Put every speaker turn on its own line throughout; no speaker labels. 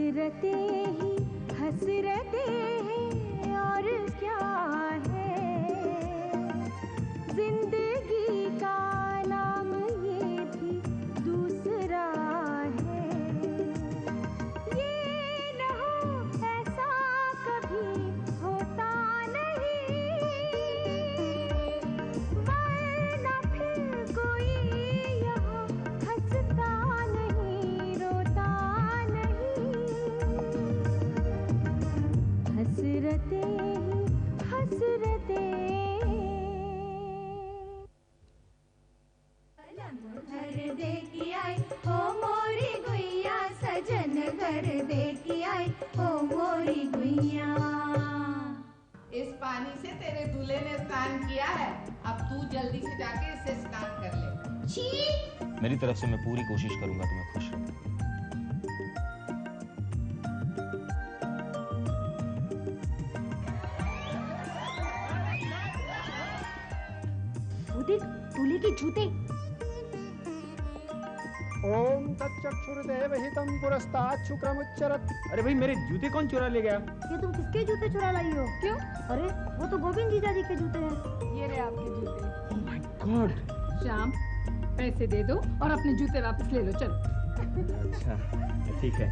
हसरते हैं और क्या है, जिंदगी का नाम ये भी दूसरा है। ये न हो ऐसा कभी होता नहीं, वरना फिर कोई यहाँ हंसता नहीं, रोता नहीं। हसरते घर देखी आई ओ मोरी गुइया, सजन घर देखी आई ओ मोरी गुइया।
इस पानी से तेरे दूल्हे ने स्नान किया है, अब तू जल्दी से जाके इससे स्नान कर ले।
छी!
मेरी तरफ से मैं पूरी कोशिश करूंगा तुम्हें खुश रखने।
देख दूल्हे के जूते।
ओम तच्चक्षुर्देवहितं पुरस्तात् शुक्रमुच्चरत्। अरे भाई मेरे जूते कौन चुरा ले गया?
ये तुम किसके जूते चुरा लाई हो?
क्यों?
अरे वो तो गोविंद जीजा जी के जूते हैं।
ये रहे आपके जूते।
Oh my God.
श्याम, पैसे दे दो और अपने जूते वापस ले लो, चलो।
अच्छा ठीक है।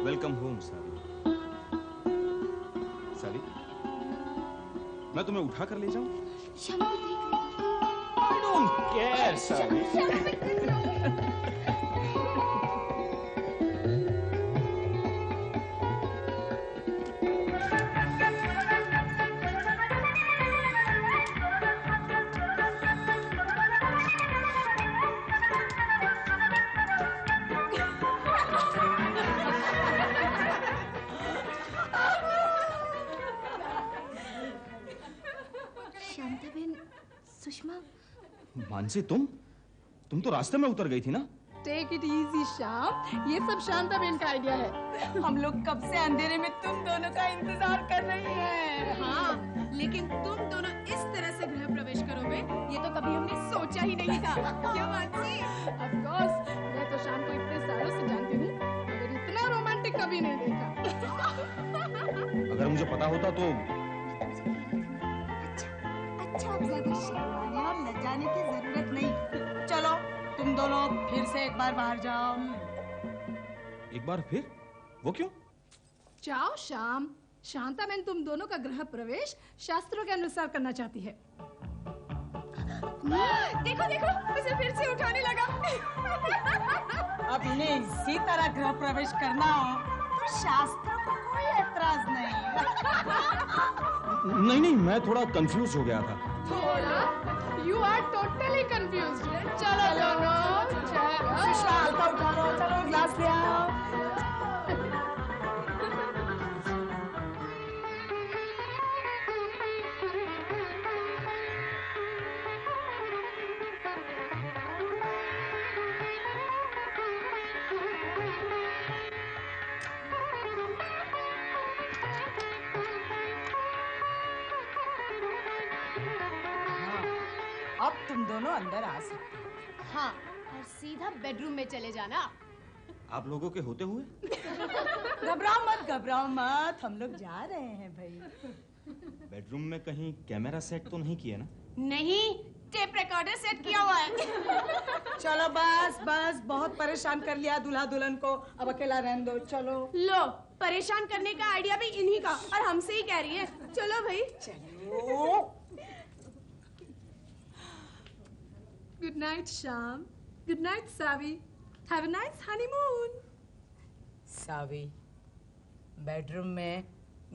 वेलकम होम सावी। सावी, मैं तुम्हें उठा कर ले जाऊं?
श्याम को देख रही।
I don't care, सावी। मानसी, तुम तो रास्ते में उतर गई थी ना?
टेक इट इजी श्याम, ये सब शांताबेन का आइडिया है। हम लोग कब से अंधेरे में तुम दोनों का इंतजार कर रही हैं।
हाँ, लेकिन तुम दोनों इस तरह से गृह प्रवेश करोगे, ये तो कभी हमने सोचा ही नहीं था। क्या मानसी?
Of course, मैं तो शाम को इतने सालों से जानती हूँ, मगर इतना रोमांटिक कभी नहीं देखा।
अगर मुझे पता होता तो।
अच्छा आप ज्यादा शर्माने और लज्जाने की जरूरत नहीं। चलो तुम दोनों फिर से एक बार बाहर जाओ।
एक बार फिर? वो क्यों?
जाओ श्याम, शांताबेन तुम दोनों का गृह प्रवेश शास्त्रों के अनुसार करना चाहती है।
देखो देखो, उसे फिर से उठाने लगा।
अब इन्हें इसी तरह गृह प्रवेश करना हो तो शास्त्रों को कोई एतराज नहीं।
नहीं, मैं थोड़ा कंफ्यूज हो गया था।
थोड़ा? You are totally confused. चलो दोनों,
चलो ग्लास ले आओ। अब तुम दोनों अंदर आ सकते हो।
हाँ, और सीधा बेडरूम में चले जाना।
आप लोगों के होते हुए?
घबराओ मत, हम लोग जा रहे हैं भाई।
बेडरूम में कहीं कैमरा सेट तो नहीं किया ना?
नहीं, टेप रिकॉर्डर सेट किया हुआ है।
चलो बस बहुत परेशान कर लिया दूल्हा दुल्हन को, अब अकेला रहने दो। चलो
लो, परेशान करने का आइडिया भी इन्हीं का, और हमसे ही कह रही है। चलो भाई,
चलो।
Good night, Sham. Good night, Savi. Have a nice honeymoon.
Saavi, bedroom में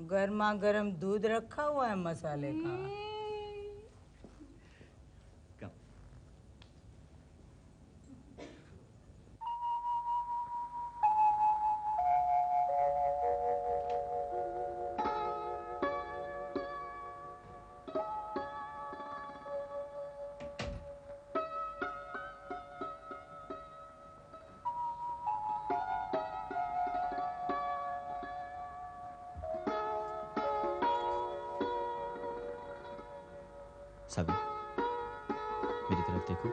गर्मा गर्म दूध रखा हुआ है मसाले का।
सावी, मेरी तरफ देखो।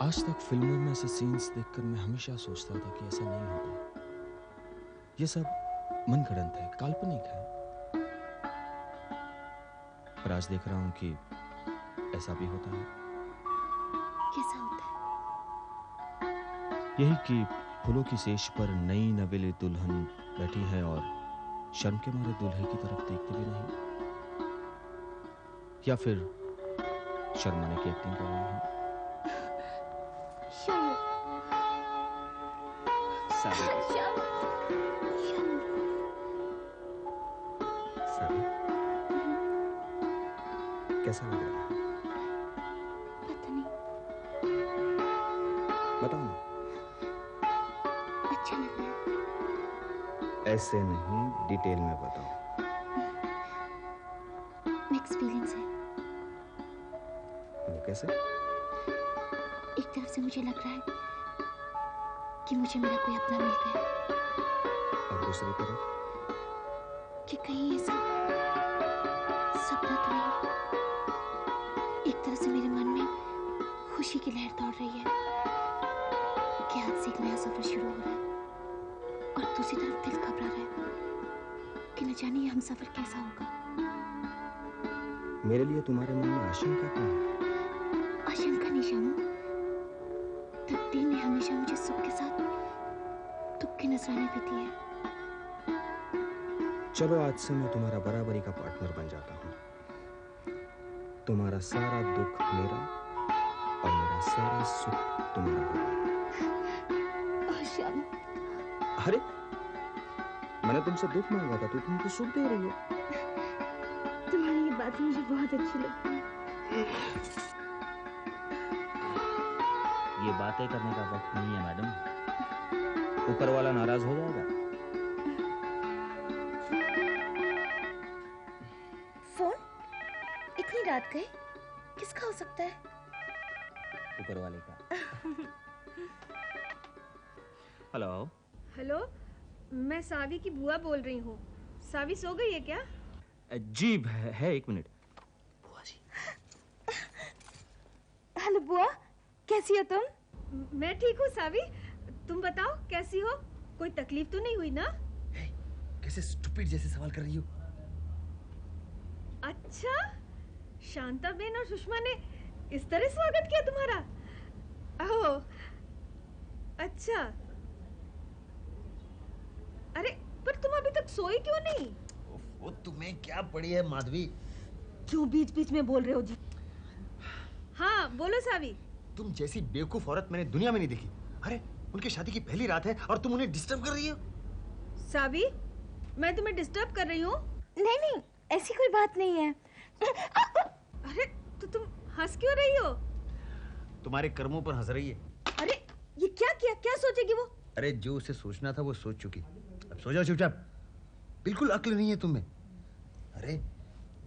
आज तक फिल्मों में ऐसे सीन्स देखकर मैं हमेशा सोचता था कि ऐसा नहीं होता, ये सब मनगढ़ंत है, काल्पनिक है। पर आज देख रहा हूं कि ऐसा भी होता है।
कैसा होता है?
यही कि फूलों की सेज पर नई नवेली दुल्हन बैठी है और शर्म के मारे दूल्हे की तरफ देखती भी नहीं, या फिर शर्माने की एक्टिंग कर रही है। कैसा लग रहा है?
पता नहीं।
बताओ ना।
अच्छा लग रहा है।
ऐसे नहीं, डिटेल में बताओ।
एक्सपीरियंस है।
वो कैसे?
एक तरफ से मुझे लग रहा है कि मुझे मेरा कोई अपना मिल गया,
और दूसरी तरफ
कि कहीं ऐसा सपना तो नहीं। एक तरफ से मेरे मन में खुशी की लहर दौड़ रही है कि आज से एक नया सफर शुरू हो रहा है, और दूसरी तरफ दिल घबरा रहा है कि न जाने ये हम सफर कैसा होगा।
मेरे लिए तुम्हारे मन में आशंका क्यों है?
आशंका नहीं शामू, तकदीर ने हमेशा मुझे सुख के साथ दुख के नजराने भी दिए हैं।
चलो आज से मैं तुम्हारा बराबरी का पार्टनर बन जाता हूँ। तुम्हारा सारा दुख मेरा और मेरा सारा सुख तुम्हारा होगा।
शामू,
अरे मैंने तुमसे दुख मांगा था तो तुम तो सुख दे रही हो।
तुम्हारी ये बात मुझे बहुत अच्छी लगती है।
ये बातें करने का वक्त नहीं है मैडम, ऊपर वाला नाराज हो जाएगा।
फोन इतनी रात गए, किसका हो सकता है?
ऊपर वाले का। हेलो।
हेलो, मैं सावी की बुआ बोल रही हूँ। सावी सो गई है क्या?
जी है, एक मिनट। बुआ जी।
हेलो बुआ, कैसी हो तुम?
मैं ठीक हूँ सावी, तुम बताओ कैसी हो? कोई तकलीफ तो नहीं हुई ना?
कैसे स्टूपिड जैसे सवाल कर रही हो?
अच्छा, शांता बेन और सुषमा ने इस तरह स्वागत किया तुम्हारा? ओह, अच्छा। अरे पर तुम अभी तक सोई क्यों नहीं?
वो तुम्हें क्या पड़ी है माधवी?
क्यों बीच बीच में बोल रहे हो जी? हाँ बोलो सावी।
तुम जैसी बेवकूफ औरत मैंने दुनिया में नहीं देखी। अरे उनकी शादी की पहली रात है और तुम उन्हें डिस्टर्ब कर रही हो।
सावी, मैं तुम्हें डिस्टर्ब कर रही हूँ?
नहीं नहीं, ऐसी कोई बात नहीं है।
अरे तो तुम हंस क्यों रही हो?
तुम्हारे कर्मों पर हंस रही है।
अरे ये क्या किया? क्या सोचेगी वो?
अरे जो उसे सोचना था वो सोच चुकी। अब सो जाओ चुपचाप। बिल्कुल अक्ल नहीं है तुम्हें। अरे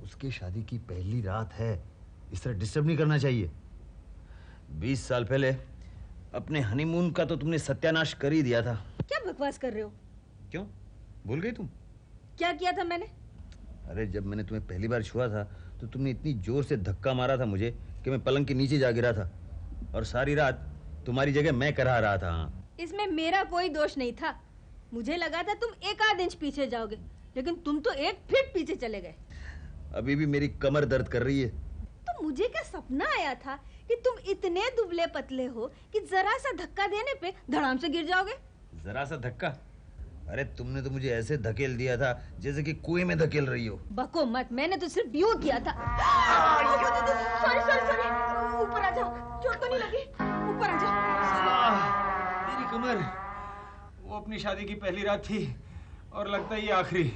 उसकी शादी की पहली रात है, इस तरह डिस्टर्ब नहीं करना चाहिए। 20 साल पहले अपने हनीमून का तो तुमने सत्यानाश कर ही दिया था।
क्या बकवास कर रहे हो?
क्यों, भूल गई तुम?
क्या किया था मैंने?
अरे जब मैंने तुम्हें पहली बार छुआ था तो तुमने इतनी जोर से धक्का मारा था मुझे कि मैं पलंग के नीचे जा गिरा था, और सारी रात तुम्हारी जगह मैं करा रहा था।
इसमें मेरा कोई दोष नहीं था। मुझे लगा था तुम एक आध इंच पीछे जाओगे, लेकिन तुम तो 1 फीट पीछे चले गए।
अभी भी मेरी कमर दर्द कर रही है।
तो मुझे क्या सपना आया था कि तुम इतने दुबले पतले हो कि जरा सा धक्का देने पे धड़ाम से गिर जाओगे।
जरा सा धक्का? अरे तुमने तो मुझे ऐसे धकेल दिया था जैसे कि कुएं में धकेल रही हो।
बको मत, मैंने तो सिर्फ यूं किया था। सॉरी सॉरी सॉरी, ऊपर आ जाओ, चोट तो नहीं लगी? ऊपर आ जाओ।
मेरी कमर। वो अपनी शादी की पहली रात थी और लगता है ये आखिरी।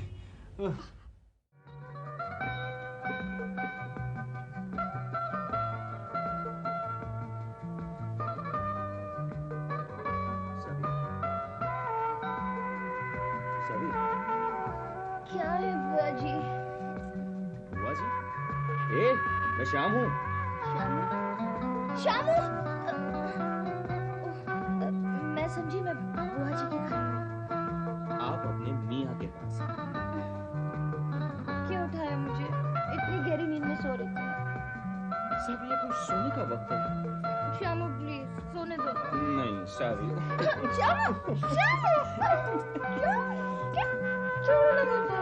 क्या है बुआ जी?
बुआ जी? ए, मैं श्याम हूँ।
शामू, मैं समझी मैं बुआ जी के घर में।
आप अपने मियाँ के पास। सब ये कुछ सोने का वक्त है।
श्यामू प्लीज सोने दो।
नहीं सावी।
श्यामू श्यामू क्या छोड़ो ना मुझे।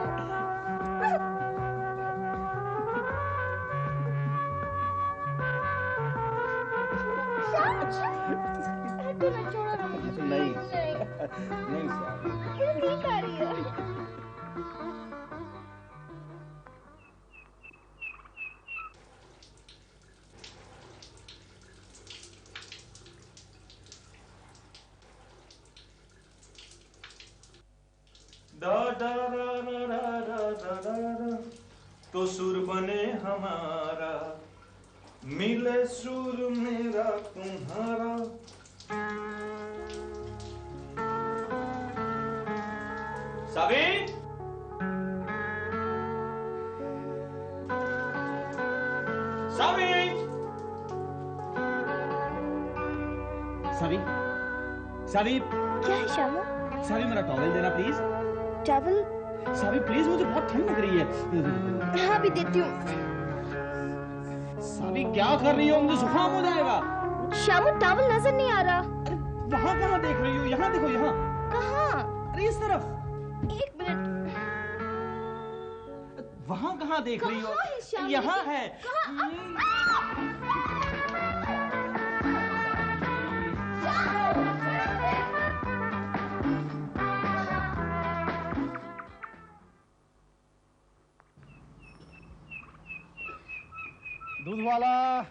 हटो ना, छोड़ो ना मुझे।
नहीं नहीं सावी।
ठीक आ रही है।
दा दा रा रा रा रा रा रा, तो सुर बने हमारा, मिले सुर मेरा तुम्हारा। सावी, सावी,
सावी, सावी,
क्या है श्यामू?
सावी मेरा टॉवेल देना प्लीज।
टॉवल?
सावी प्लीज, मुझे बहुत ठंड लग रही है।
हाँ भी देती हूँ।
सावी क्या कर रही हो, मुझे जुकाम हो जाएगा।
श्यामू टॉवल नजर नहीं आ रहा।
वहाँ कहाँ देख रही हो? यहाँ देखो, यहाँ।
कहाँ?
अरे इस तरफ।
एक मिनट।
वहाँ कहाँ देख रही हो?
कहाँ है श्यामू?
यहाँ है।
दूध वाला,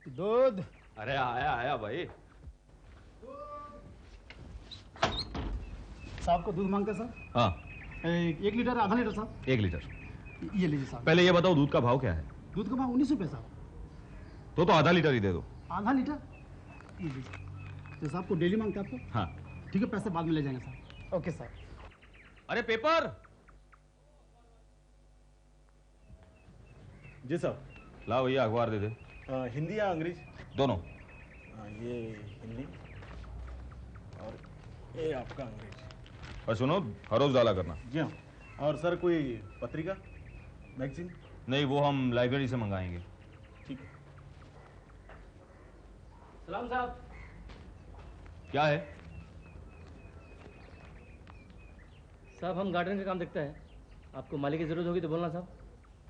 दूध।
अरे आया आया भाई।
साहब को दूध मांगते साहब?
हाँ
1 लीटर, आधा लीटर साहब।
1 लीटर।
ये लीजिए साहब।
पहले ये बताओ दूध का भाव क्या है?
दूध का भाव 19 रुपए साहब।
तो आधा लीटर ही दे दो।
आधा लीटर? ये लीजिए। तो साहब को डेली मांगते आपको?
हाँ
ठीक है, पैसे बाद में ले जाएंगे साहब। ओके साहब।
अरे पेपर।
जी साहब।
ला भैया अखबार दे दे।
हिंदी या अंग्रेजी?
दोनों।
ये हिंदी और ये आपका अंग्रेजी।
और सुनो, हर रोज डाला करना।
जी हाँ। और सर कोई पत्रिका, मैगजीन?
नहीं, वो हम लाइब्रेरी से मंगाएंगे।
ठीक है।
सलाम साहब।
क्या है?
साहब हम गार्डन का काम देखते हैं, आपको मालिक की जरूरत होगी तो बोलना साहब।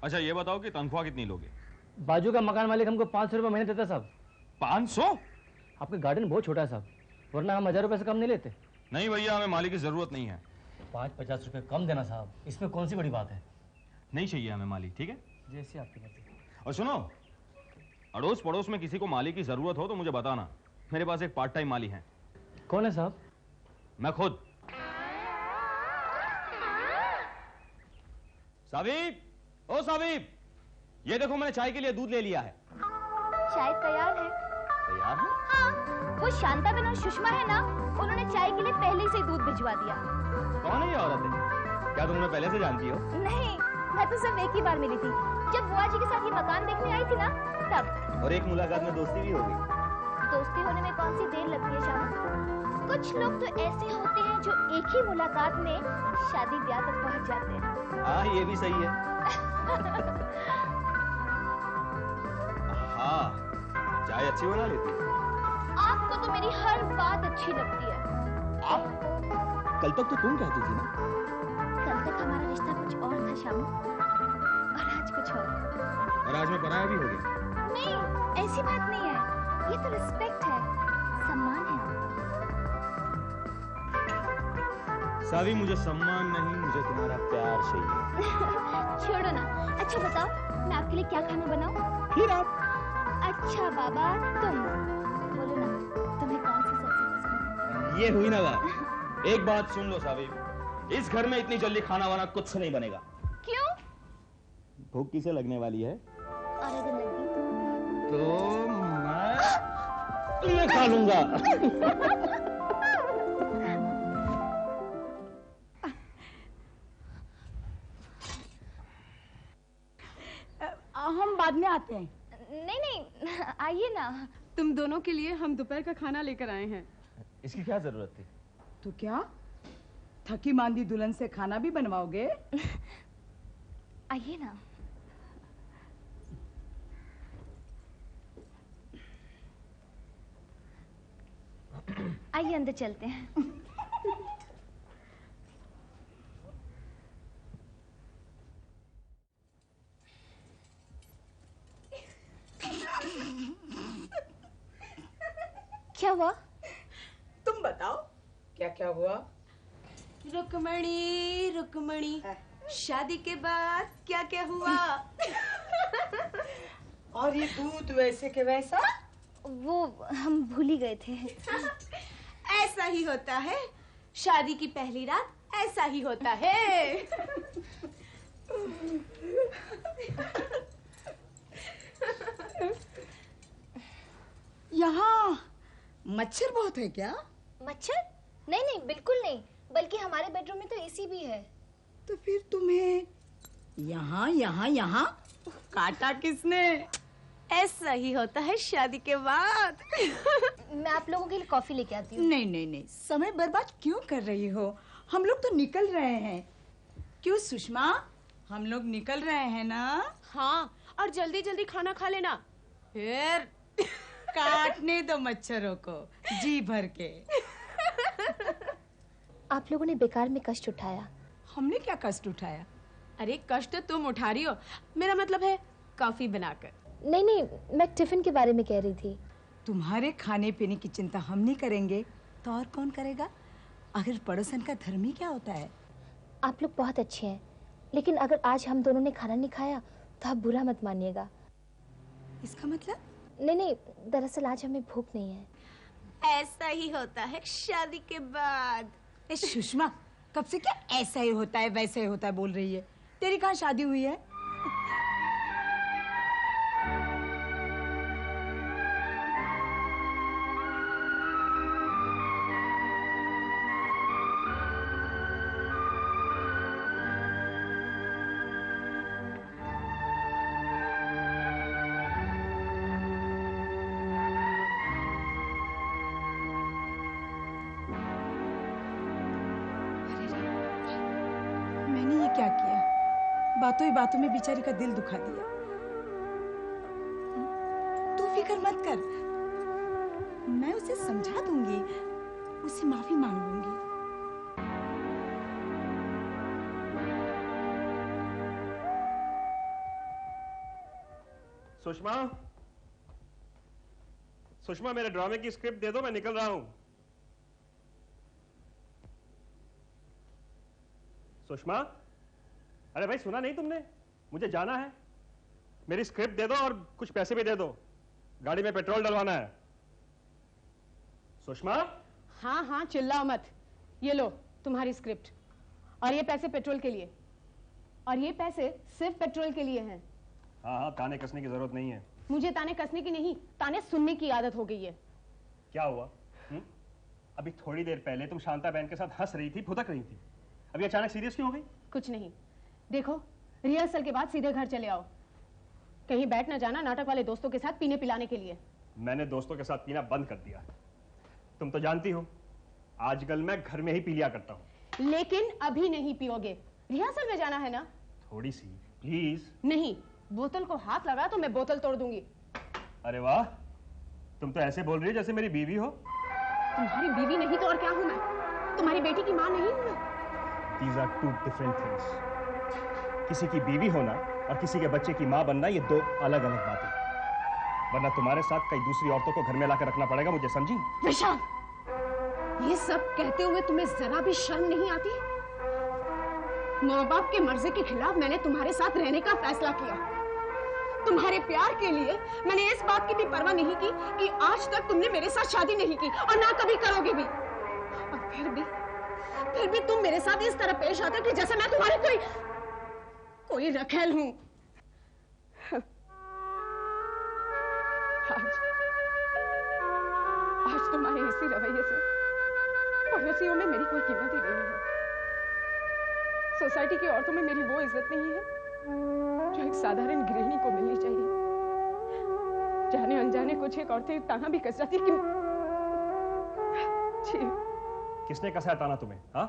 अच्छा ये बताओ कि तनख्वाह कितनी लोगे?
बाजू का मकान मालिक हमको 500 रुपये महीने देता है साहब।
500?
आपका गार्डन बहुत छोटा है साहब, वरना हम 1000 रुपये से कम नहीं लेते।
नहीं भैया, हमें मालिक की जरूरत नहीं है।
5-50 रुपये कम देना साहब, इसमें कौन सी बड़ी बात है।
नहीं चाहिए हमें मालिक, ठीक है?
जैसी आपकी मर्जी।
और सुनो, अड़ोस पड़ोस में किसी को माली की जरूरत हो तो मुझे बताना। मेरे पास एक पार्ट टाइम माली है।
कौन है साहब?
मैं खुद। साबिब, ओ साबिब, ये देखो मैंने चाय के लिए दूध ले लिया है।
चाय तैयार है।
तैयार है?
हाँ, वो शांताबेन और सुषमा है ना, उन्होंने चाय के लिए पहले से ही दूध भिजवा दिया।
कौन है ये औरत है? क्या तुम उन्हें पहले से जानती हो?
नहीं, मैं तो सिर्फ एक ही बार मिली थी, जब बुआ जी के साथ ये मकान देखने आई थी ना, तब।
और एक मुलाकात में दोस्ती भी हो गई।
दोस्ती होने में कौन सी देर लगती है श्याम? कुछ लोग तो ऐसे होते हैं जो एक ही मुलाकात में शादी ब्याह तक पहुंच जाते हैं।
हाँ ये भी सही है।
हाँ, चाय अच्छी बना लेती है।
आपको तो मेरी हर बात अच्छी लगती है।
आप? कल तक तो तुम कहती थी ना।
कल तक हमारा रिश्ता कुछ और था श्याम, और आज कुछ और
आज मैं पराया भी हो गया।
नहीं, ऐसी बात नहीं है, ये तो रिस्पेक्ट है, सम्मान है।
सावी, मुझे सम्मान नहीं, मुझे तुम्हारा प्यार चाहिए।
छोड़ो ना। अच्छा बताओ, मैं आपके लिए क्या खाना बनाऊं?
फिर आप।
अच्छा बाबा, तुम बोलो ना, तुम्हें कौन सी सब्जी पसंद है?
ये हुई ना बात।
एक बात सुन लो सावी, इस घर में इतनी जल्दी खाना वाना कुछ से नहीं बनेगा।
क्यों?
भूख किसे लगने वाली है?
और अगर लगी
तो मैं तुम्हें खा लूंगा।
हम बाद में आते हैं।
नहीं नहीं, आइए ना।
तुम दोनों के लिए हम दोपहर का खाना लेकर आए हैं।
इसकी क्या जरूरत थी?
तो क्या थकी मांदी दुल्हन से खाना भी बनवाओगे?
आइए ना। आइए अंदर चलते हैं। क्या हुआ?
तुम बताओ क्या क्या हुआ?
रुक्मणी रुक्मणी, शादी के बाद क्या क्या हुआ?
और ये दूध वैसे के वैसा?
वो हम भूल ही गए थे।
ऐसा ही होता है, शादी की पहली रात ऐसा ही होता है।
यहाँ मच्छर बहुत है क्या?
मच्छर? नहीं नहीं, बिल्कुल नहीं, बल्कि हमारे बेडरूम में तो एसी भी है।
तो फिर तुम्हें यहाँ यहाँ यहाँ काटा किसने?
ऐसा ही होता है शादी के बाद।
मैं आप लोगों के लिए कॉफी लेके आती हूँ।
नहीं नहीं नहीं, समय बर्बाद क्यों कर रही हो? हम लोग तो निकल रहे हैं। क्यों सुषमा, हम लोग निकल रहे हैं ना?
हाँ, और जल्दी जल्दी खाना खा लेना, फिर
काटने दो मच्छरों को जी भर के।
आप लोगों ने बेकार में कष्ट उठाया।
हमने क्या कष्ट उठाया?
अरे कष्ट तो तुम उठा रही हो, मेरा मतलब है कॉफी बनाकर।
नहीं नहीं, मैं टिफिन के बारे में कह रही थी।
तुम्हारे खाने पीने की चिंता हम नहीं करेंगे तो और कौन करेगा? आखिर पड़ोसन का धर्म ही क्या होता है?
आप लोग बहुत अच्छे हैं, लेकिन अगर आज हम दोनों ने खाना नहीं खाया तो आप बुरा मत मानिएगा।
इसका मतलब?
नहीं नहीं, दरअसल आज हमें भूख नहीं है।
ऐसा ही होता है शादी के बाद।
सुषमा, कब से क्या ऐसा ही होता है वैसा ही होता है बोल रही है? तेरी कहाँ शादी हुई है? क्या किया? बातों ही बातों में बेचारी का दिल दुखा दिया। तू फिक्र मत कर, मैं उसे समझा दूंगी, उससे माफी मांग लूंगी।
सुषमा, सुषमा, मेरे ड्रामे की स्क्रिप्ट दे दो, मैं निकल रहा हूं। सुषमा, अरे भाई सुना नहीं तुमने? मुझे जाना है। मेरी स्क्रिप्ट दे दो और कुछ पैसे भी दे दो, गाड़ी में पेट्रोल डलवाना है। सुषमा?
हाँ हाँ, चिल्लाओ मत। ये लो तुम्हारी स्क्रिप्ट, और ये पैसे पेट्रोल के लिए, और ये पैसे सिर्फ पेट्रोल के लिए हैं।
हाँ हाँ, ताने कसने की जरूरत नहीं है।
मुझे ताने कसने की नहीं, ताने सुनने की आदत हो गई है।
क्या हुआ? अभी थोड़ी देर पहले तुम शांता बहन के साथ हंस रही थी, फुदक रही थी, अभी अचानक सीरियस क्यों हो गई?
कुछ नहीं, देखो रिहर्सल के बाद सीधे घर चले आओ, कहीं बैठ ना जाना नाटक वाले दोस्तों के साथ पीने पिलाने के लिए।
मैंने दोस्तों के साथ पीना बंद कर दिया, तुम तो जानती हो आजकल मैं घर में ही पी लिया करता हूँ।
लेकिन अभी नहीं पियोगे, रिहर्सल में जाना है ना।
थोड़ी सी प्लीज।
नहीं, बोतल को हाथ लगा तो मैं बोतल तोड़ दूंगी।
अरे वाह, तुम तो ऐसे बोल रही हो जैसे मेरी बीवी हो।
तुम्हारी बीवी नहीं तो और क्या हूँ मैं? तुम्हारी बेटी की माँ नहीं हूँ मैं।
These are two different things. किसी की बीवी होना और किसी के बच्चे की माँ बनना, ये दो अलग अलग बातें। वरना तुम्हारे साथ कई दूसरी औरतों को घर में लाकर रखना पड़ेगा, मुझे समझी?
विशाल, ये सब कहते हुए तुम्हें जरा भी शर्म नहीं आती? माँ बाप के मर्जी के खिलाफ मैंने तुम्हारे साथ रहने का फैसला किया। तुम्हारे प्यार के लिए मैंने इस बात की भी परवाह नहीं की कि आज तक तुमने मेरे साथ शादी नहीं की और ना कभी करोगे भी। और फिर भी तुम मेरे साथ इस तरह पेश आते कि जैसे मैं तुम्हारी कोई रखेल हूं। आज तुम्हारे इसी रवैये से पड़ोसियों में मेरी कोई कीमत ही नहीं है। सोसाइटी की औरतों में मेरी वो इज्जत नहीं है जो एक साधारण गृहिणी को मिलनी चाहिए। जाने अनजाने कुछ एक औरतें ताना भी कस जाती कि
किसने कसा है ताना तुम्हें? हाँ,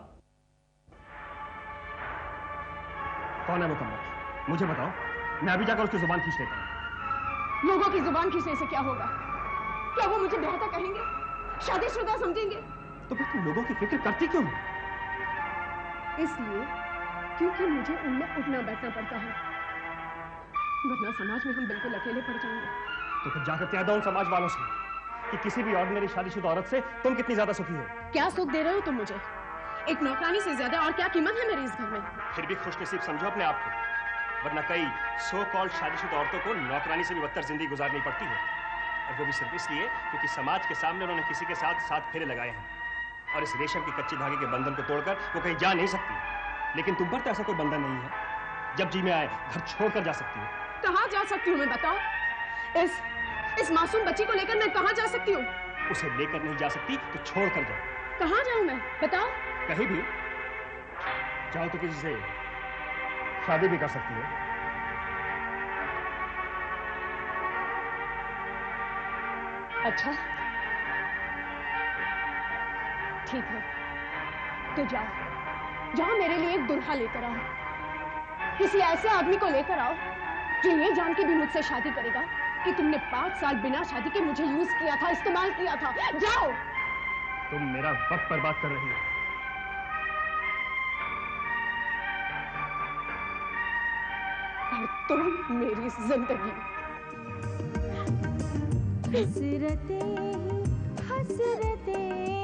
कौन है वो कमर? मुझे बताओ, मैं अभी जाकर उसकी जुबान खींच लेता हूँ।
लोगों की जुबान खींचने से क्या होगा? क्या वो मुझे बेहतर कहेंगे? शादीशुदा समझेंगे।
तो फिर तुम लोगों की फिक्र करती क्यों?
इसलिए क्योंकि मुझे उनमें उठना बैठना पड़ता है, वरना समाज में हम बिल्कुल अकेले पड़ जाएंगे।
तो फिर जाकर कह दो उन समाज वालों से कि किसी भी ऑर्डिनरी शादीशुदा औरत से तुम कितनी ज्यादा सुखी हो।
क्या सुख दे रहे हो तुम मुझे? एक नौकरानी से ज्यादा और क्या कीमत है मेरे इस घर में?
फिर भी खुशनसीब समझो अपने आप को, वरना कई सो कॉल्ड शादीशुदा औरतों को नौकरानी से भी बदतर जिंदगी गुजारनी पड़ती है, और वो भी सिर्फ इसलिए क्योंकि समाज के सामने उन्होंने किसी के साथ फेरे लगाए हैं, और इस रेशम की कच्चे धागे के बंधन को तोड़कर वो कहीं जा नहीं सकती। लेकिन तुम पर तो ऐसा कोई बंधन नहीं है, जब जी में आए घर छोड़कर जा सकती हो।
कहाँ जा सकती हूँ मैं, बताओ? इस मासूम बच्ची को लेकर मैं कहाँ जा सकती हूँ?
उसे लेकर नहीं जा सकती तो छोड़ कर जाओ।
कहाँ जाऊँ मैं, बताओ?
कहीं भी चाहो तो किसी से शादी भी कर सकती हो।
अच्छा ठीक है, तो जाओ मेरे लिए एक दुल्हा लेकर आओ, किसी ऐसे आदमी को लेकर आओ जो ये जान के भी मुझसे शादी करेगा कि तुमने 5 साल बिना शादी के मुझे यूज किया था, इस्तेमाल किया था। जाओ।
तुम मेरा वक्त बर्बाद कर रही हो।
और तुम मेरी जिंदगी।
हसरतें